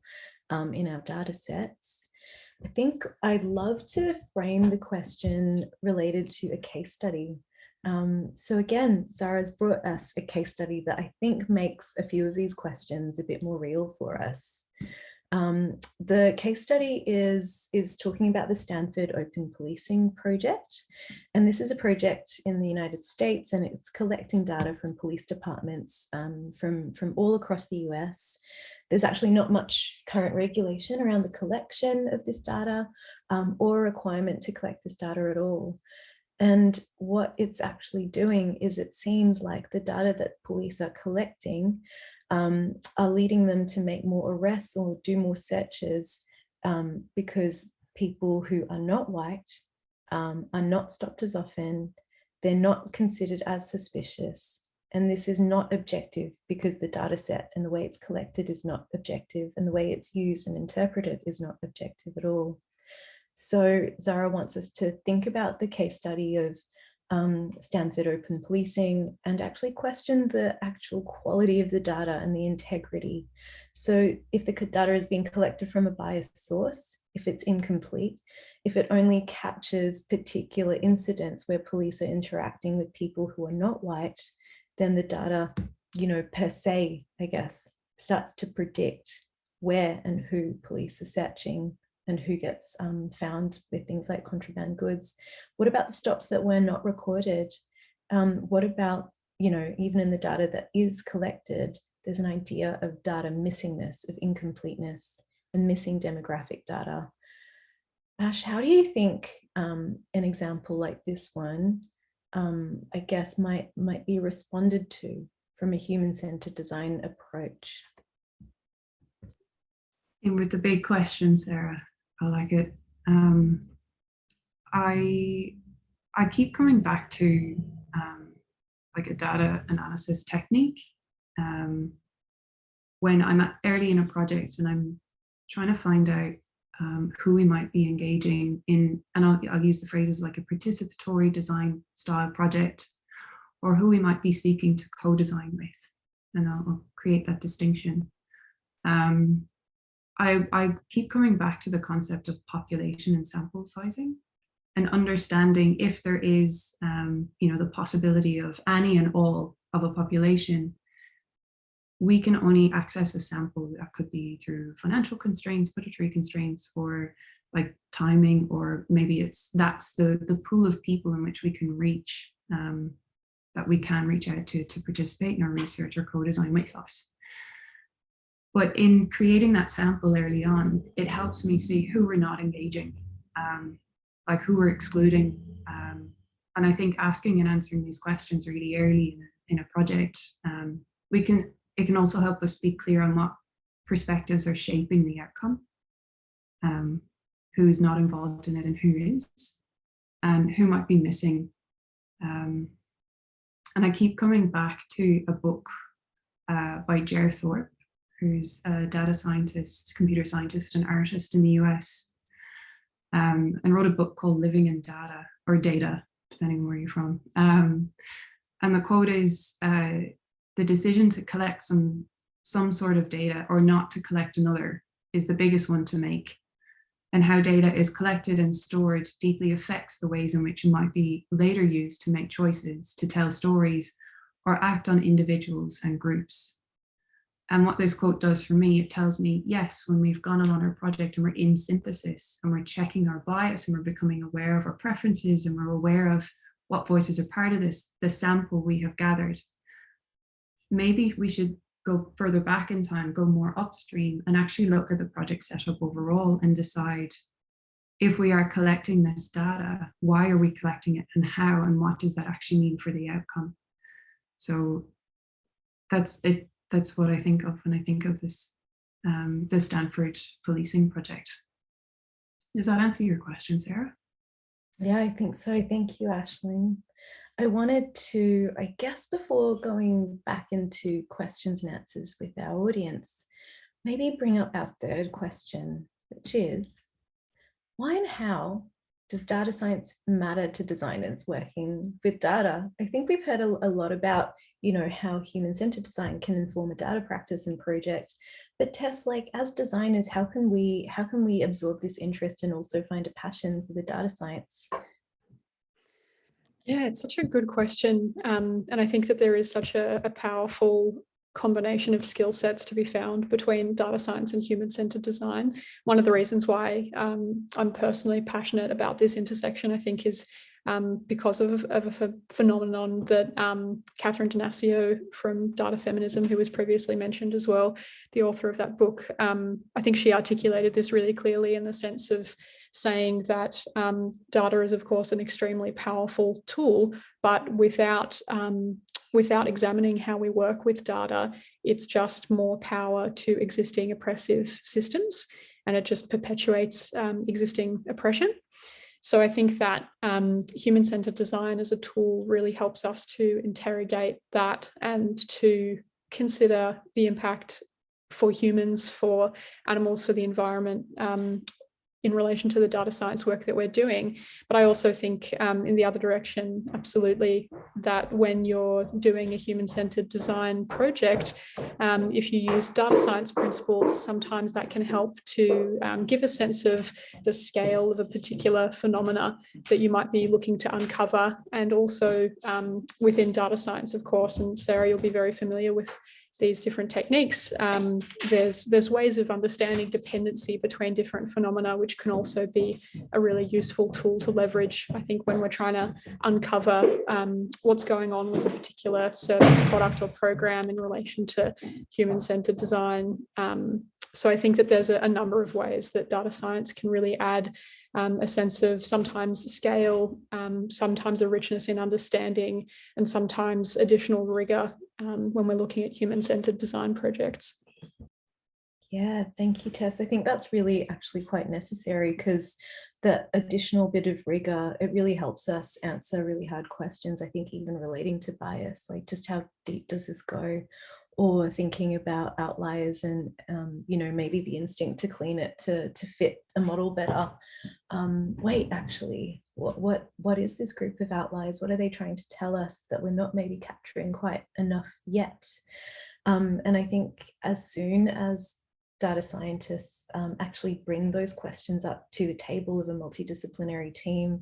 in our data sets. I think I'd love to frame the question related to a case study. So again, Zara's brought us a case study that I think makes a few of these questions a bit more real for us. The case study is talking about the Stanford Open Policing Project. And this is a project in the United States, and it's collecting data from police departments from all across the US. There's actually not much current regulation around the collection of this data or a requirement to collect this data at all. And what it's actually doing is, it seems like the data that police are collecting are leading them to make more arrests or do more searches because people who are not white are not stopped as often, they're not considered as suspicious. And this is not objective because the data set and the way it's collected is not objective, and the way it's used and interpreted is not objective at all. So Zara wants us to think about the case study of Stanford Open Policing, and actually question the actual quality of the data and the integrity. So if the data is being collected from a biased source, if it's incomplete, if it only captures particular incidents where police are interacting with people who are not white, then the data, per se, I guess, starts to predict where and who police are searching and who gets found with things like contraband goods. What about the stops that were not recorded? What about, even in the data that is collected, there's an idea of data missingness, of incompleteness, and missing demographic data. Ash, how do you think an example like this one, I guess, might be responded to from a human-centered design approach? And with the big question, Sarah, I like it. I keep coming back to like a data analysis technique when I'm early in a project and I'm trying to find out who we might be engaging in, and I'll use the phrases like a participatory design style project, or who we might be seeking to co-design with, and I'll create that distinction. I keep coming back to the concept of population and sample sizing, and understanding if there is, the possibility of any and all of a population. We can only access a sample that could be through financial constraints, budgetary constraints, or like timing, or maybe that's the pool of people in which we can reach, that we can reach out to participate in our research or co-design with us. But in creating that sample early on, it helps me see who we're not engaging, like who we're excluding. And I think asking and answering these questions really early in a project, it can also help us be clear on what perspectives are shaping the outcome, who is not involved in it and who is, and who might be missing. And I keep coming back to a book by Jer Thorpe, who's a data scientist, computer scientist, and artist in the US, and wrote a book called Living in Data, or Data, depending on where you're from. And the quote is, the decision to collect some sort of data or not to collect another is the biggest one to make. And how data is collected and stored deeply affects the ways in which it might be later used to make choices, to tell stories, or act on individuals and groups. And what this quote does for me, it tells me, yes, when we've gone on our project and we're in synthesis and we're checking our bias and we're becoming aware of our preferences and we're aware of what voices are part of this, the sample we have gathered, maybe we should go further back in time, go more upstream, and actually look at the project setup overall and decide, if we are collecting this data, why are we collecting it and how, and what does that actually mean for the outcome? So that's it. That's what I think of when I think of this, the Stanford policing project. Does that answer your question, Sarah? Yeah, I think so. Thank you, Aisling. I wanted to, I guess, before going back into questions and answers with our audience, maybe bring up our third question, which is, why and how does data science matter to designers working with data? I think we've heard a lot about, how human-centered design can inform a data practice and project, but Tess, like, as designers, how can we absorb this interest and also find a passion for the data science? Yeah, it's such a good question. And I think that there is such a powerful combination of skill sets to be found between data science and human-centered design. One of the reasons why I'm personally passionate about this intersection, I think, is because of a phenomenon that Catherine D'Ignazio from Data Feminism, who was previously mentioned as well, the author of that book, I think she articulated this really clearly in the sense of saying that data is, of course, an extremely powerful tool, but without examining how we work with data, it's just more power to existing oppressive systems, and it just perpetuates existing oppression. So I think that human-centered design as a tool really helps us to interrogate that and to consider the impact for humans, for animals, for the environment, in relation to the data science work that we're doing. But I also think in the other direction, absolutely, that when you're doing a human-centered design project, if you use data science principles, sometimes that can help to give a sense of the scale of a particular phenomena that you might be looking to uncover. And also within data science, of course, and Sarah, you'll be very familiar with these different techniques. There's ways of understanding dependency between different phenomena, which can also be a really useful tool to leverage, I think, when we're trying to uncover what's going on with a particular service, product, or program in relation to human-centered design. So I think that there's a number of ways that data science can really add a sense of sometimes scale, sometimes a richness in understanding, and sometimes additional rigor when we're looking at human-centered design projects. Yeah, thank you, Tess. I think that's really actually quite necessary, because the additional bit of rigor, it really helps us answer really hard questions. I think even relating to bias, like just how deep does this go? Or thinking about outliers and, you know, maybe the instinct to clean it to fit a model better. Wait, actually, what is this group of outliers? What are they trying to tell us that we're not maybe capturing quite enough yet? And I think as soon as data scientists actually bring those questions up to the table of a multidisciplinary team,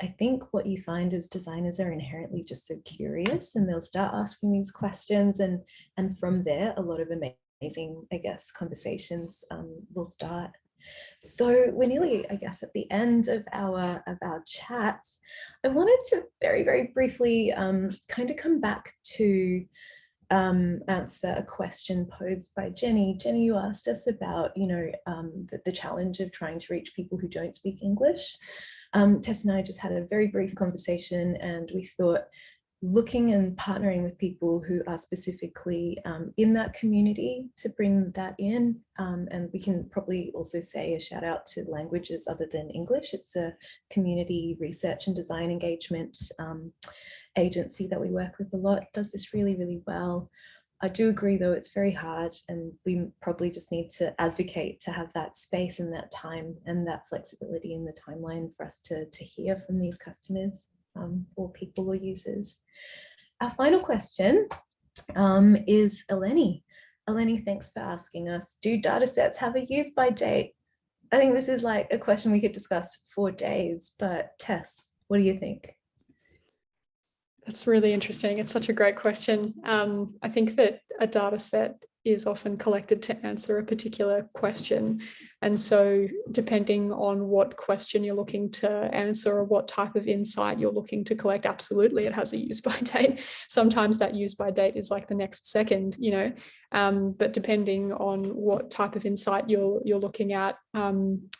I think what you find is designers are inherently just so curious, and they'll start asking these questions, and from there a lot of amazing, I guess, conversations will start. So we're nearly, I guess, at the end of our chat. I wanted to very, very briefly kind of come back to answer a question posed by Jenny. Jenny, you asked us about, you know, the challenge of trying to reach people who don't speak English. Tess and I just had a very brief conversation, and we thought looking and partnering with people who are specifically in that community to bring that in. And we can probably also say a shout out to languages other than English. It's a community research and design engagement agency that we work with a lot, does this really, really well. I do agree, though, it's very hard, and we probably just need to advocate to have that space and that time and that flexibility in the timeline for us to hear from these customers or people or users. Our final question is Eleni. Eleni, thanks for asking us, do data sets have a use by date? I think this is like a question we could discuss for days, but Tess, what do you think? That's really interesting. It's such a great question. I think that a data set is often collected to answer a particular question. And so depending on what question you're looking to answer or what type of insight you're looking to collect, absolutely, it has a use by date. Sometimes that use by date is like the next second, you know, but depending on what type of insight you're looking at,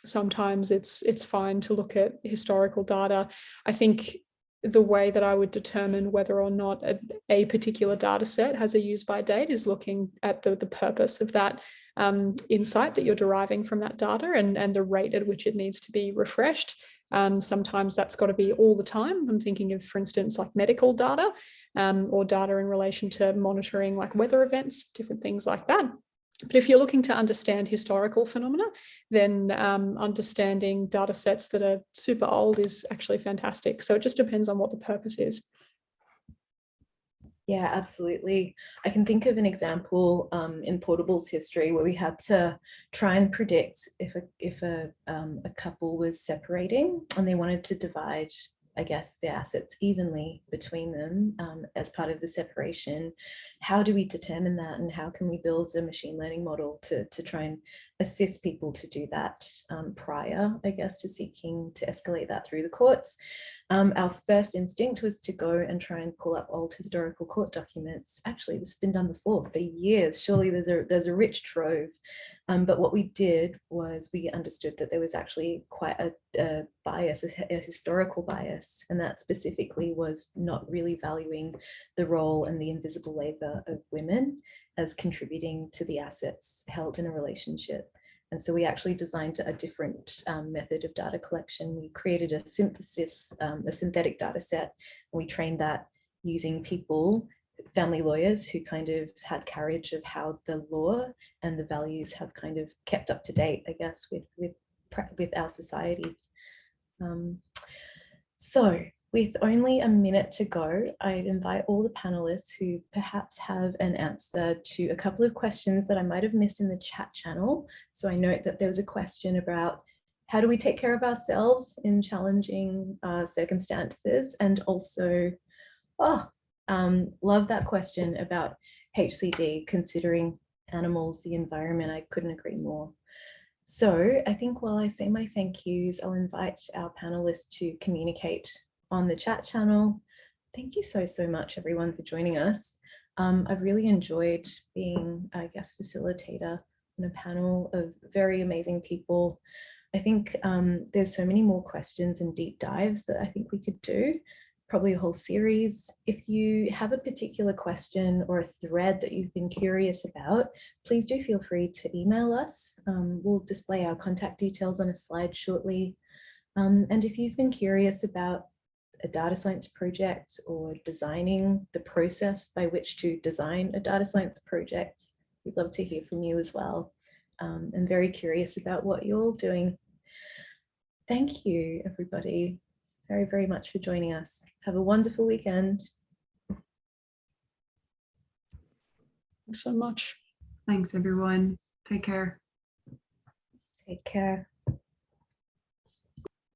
sometimes it's fine to look at historical data. I think the way that I would determine whether or not a particular data set has a use by date is looking at the purpose of that insight that you're deriving from that data and the rate at which it needs to be refreshed. Sometimes that's got to be all the time. I'm thinking of, for instance, like medical data or data in relation to monitoring like weather events, different things like that. But if you're looking to understand historical phenomena, then understanding data sets that are super old is actually fantastic. So it just depends on what the purpose is. Yeah, absolutely. I can think of an example in Portable's history where we had to try and predict if a couple was separating and they wanted to divide, I guess, the assets evenly between them as part of the separation. How do we determine that, and how can we build a machine learning model to try and assist people to do that prior, I guess, to seeking to escalate that through the courts? Our first instinct was to go and try and pull up old historical court documents. Actually, this has been done before for years. Surely there's a rich trove. But what we did was we understood that there was actually quite a bias, a historical bias, and that specifically was not really valuing the role and the invisible labor of women as contributing to the assets held in a relationship. And so we actually designed a different method of data collection. We created a synthetic data set, and we trained that using people, family lawyers who kind of had carriage of how the law and the values have kind of kept up to date, I guess, with with our society. So with only a minute to go, I'd invite all the panelists who perhaps have an answer to a couple of questions that I might have missed in the chat channel. So I note that there was a question about how do we take care of ourselves in challenging circumstances, and also, love that question about HCD, considering animals, the environment. I couldn't agree more. So I think while I say my thank yous, I'll invite our panelists to communicate on the chat channel. Thank you so much, everyone, for joining us. I've really enjoyed being a guest facilitator on a panel of very amazing people. I think there's so many more questions and deep dives that I think we could do, probably a whole series. If you have a particular question or a thread that you've been curious about, please do feel free to email us. We'll display our contact details on a slide shortly. And if you've been curious about a data science project or designing the process by which to design a data science project, we'd love to hear from you as well. I'm very curious about what you're doing. Thank you, everybody, very much for joining us. Have a wonderful weekend. Thanks so much. Thanks, everyone. Take care. Take care.